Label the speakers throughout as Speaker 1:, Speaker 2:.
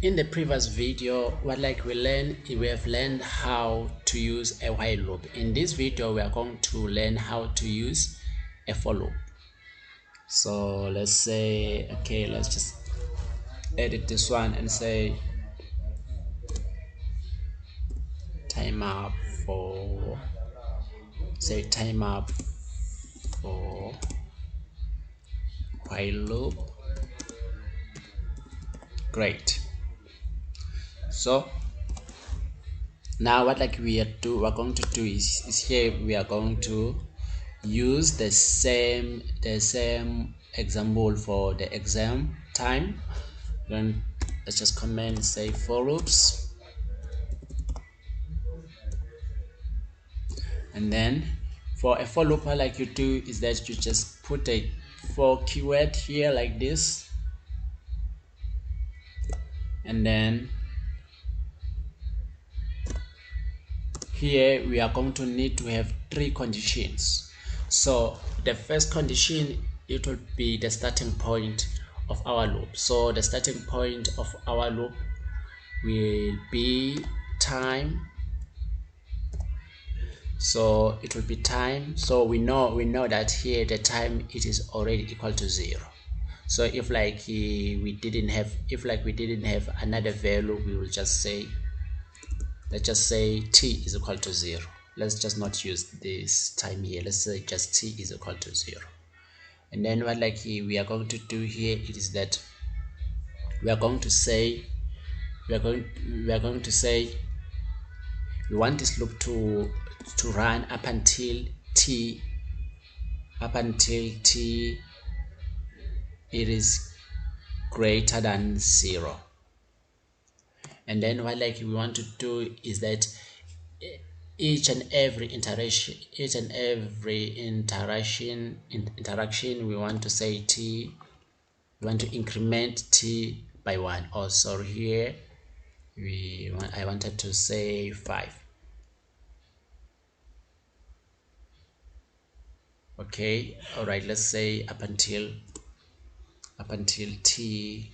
Speaker 1: In the previous video, we have learned how to use a while loop. In this video, we are going to learn how to use a for loop. So let's say, okay, let's just edit this one and say time up for for while loop. Great. So now what we're going to do is here we are going to use the same example for the exam time. Then let's just comment say for loops, and then for a for loop what you do is that you just put a for keyword here like this, and then here we are going to need to have three conditions. So the first condition, it will be the starting point of our loop. So the starting point of our loop will be time. So it will be time. So we know that here the time it is already equal to 0. So if we didn't have another value, we will just say, let's just say t is equal to 0. Let's just not use this time here. Let's say just t is equal to 0. And then what we are going to do here is that we are going to say we want this loop to run up until t it is greater than 0. And then what we want to do is that each and every interaction we want to say t, we want to increment t by 1. Oh, sorry, here I wanted to say 5. Okay, all right, let's say up until t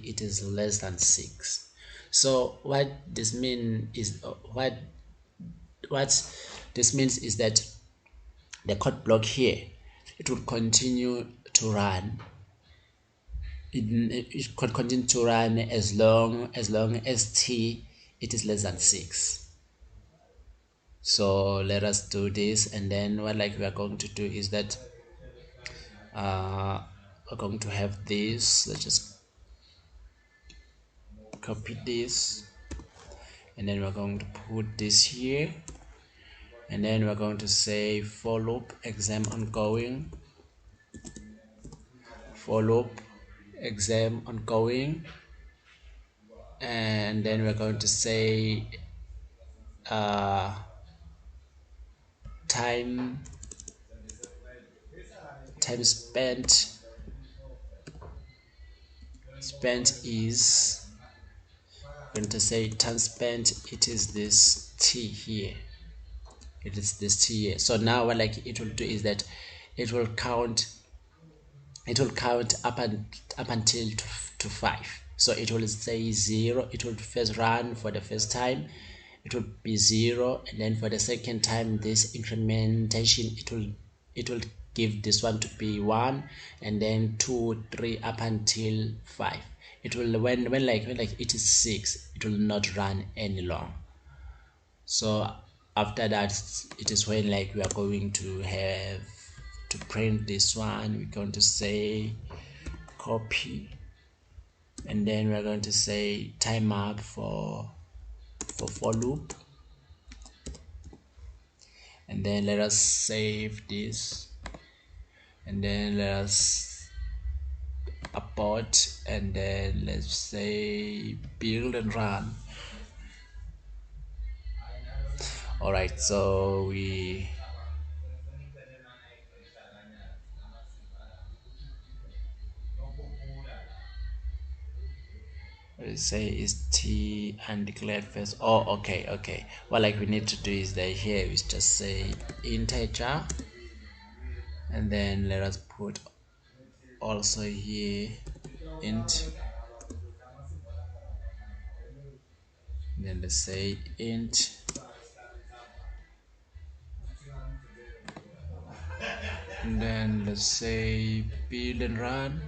Speaker 1: it is less than 6. So what this means is that the code block here, it will continue to run. It could continue to run as long as t it is less than 6. So let us do this, and then what we are going to do is that we're going to have this. Let's just copy this, and then we're going to put this here, and then we're going to say for loop exam ongoing, for loop exam ongoing, and then we're going to say time spent is going to say time spent, it is this t here, it is this t here. So now what it will do is that it will count up until to 5. So it will say 0. It will first run for the first time, it will be 0, and then for the second time this incrementation it will give this one to be 1, and then 2, 3 up until 5. It will when it is 6, it will not run any long. So after that, it is when we are going to have to print this one. We're going to say copy, and then we're going to say time up for loop, and then let us save this, and then let us abort, and then let's say build and run. All right, so we say is t undeclared first. Oh, okay. What we need to do is that here we just say integer, and then let us put also here int, then let's say int and then let's say build and run.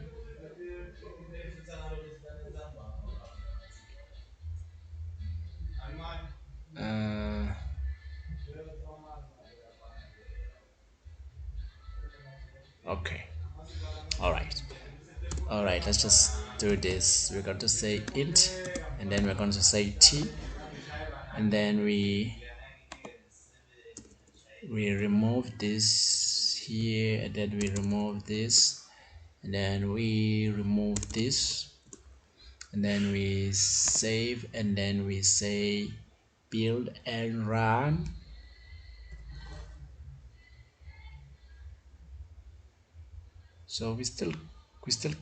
Speaker 1: Okay, all right, let's just do this. We're going to say int and then we're going to say t, and then we remove this here, and then we remove this, and then we remove this, and then we save, and then we say build and run. So we still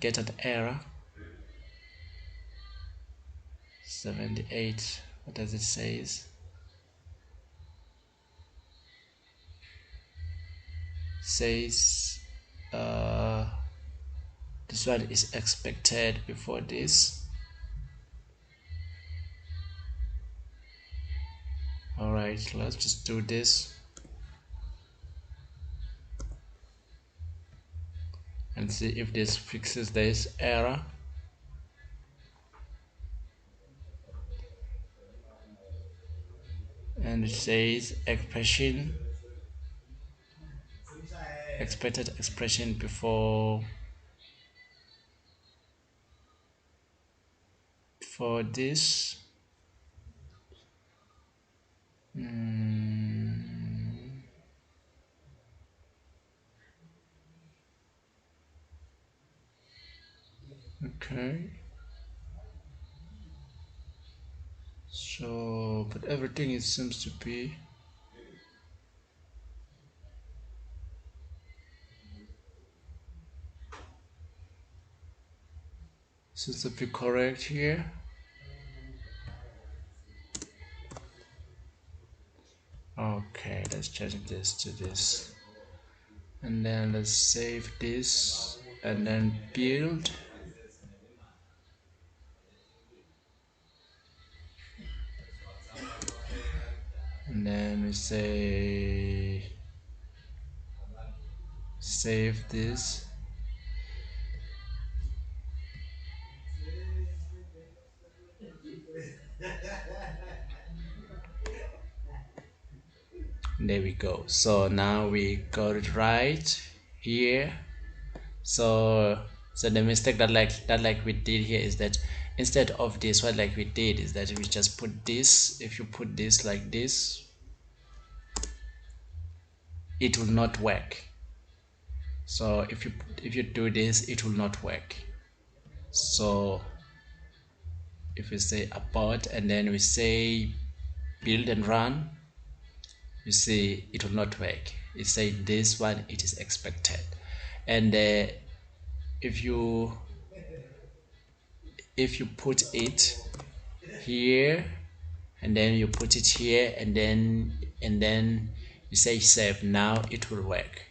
Speaker 1: get an error. 78, what does it say? Says this one is expected before this. All right, let's just do this and see if this fixes this error. And it says expected expression before this. Okay, so but everything it seems to be correct here. Okay, let's change this to this, and then let's save this and then build. And then we say save this. There we go. So now we got it right here. So the mistake that we did here is that instead of this, what we did is that we just put this. If you put this like this, it will not work. So if you do this, it will not work. So if we say abort and then we say build and run, you see it will not work. It says this one it is expected, and if you put it here and then you put it here and then you say save, now it will work.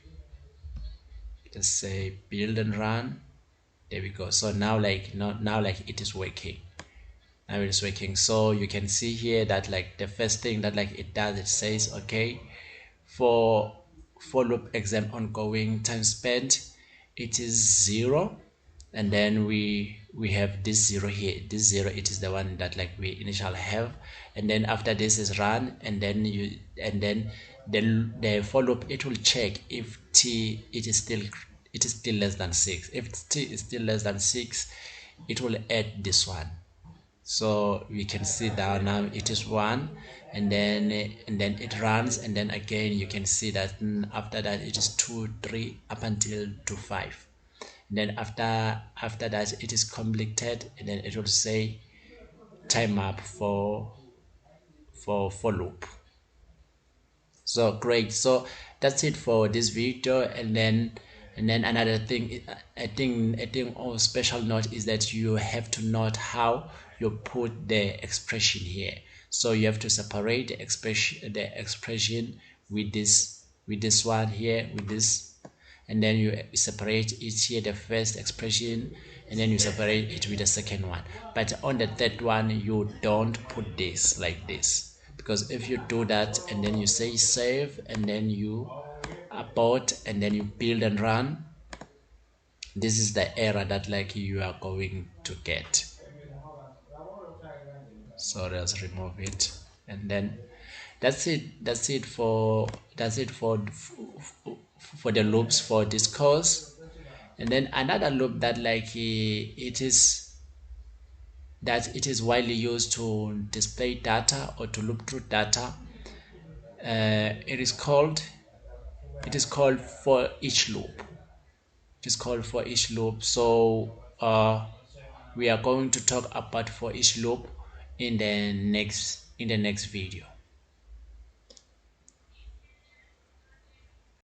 Speaker 1: Let's say build and run. There we go. So now now it is working. Now it is working. So you can see here that the first thing that it does, it says okay, for loop exam ongoing time spent, it is 0, and then we have this 0 here. This 0, it is the one that we initially have, and then after this is run, and then the for loop, it will check if t it is still less than 6. If t is still less than 6, it will add this one. So we can see that now it is 1, and then it runs, and then again you can see that after that it is 2, 3 up until to 5. And then after that it is completed, and then it will say time up for loop. So great. So that's it for this video. And then another thing, I think special note is that you have to note how you put the expression here. So you have to separate the expression with this one here, with this, and then you separate it here, the first expression, and then you separate it with the second one. But on the third one, you don't put this like this, because if you do that and then you say save and then you abort and then you build and run, this is the error that like you are going to get. So let's remove it, and then that's it for the loops for this course. And then another loop that like it is widely used to display data or to loop through data. It is called for each loop. It is called for each loop. So we are going to talk about for each loop in the next video.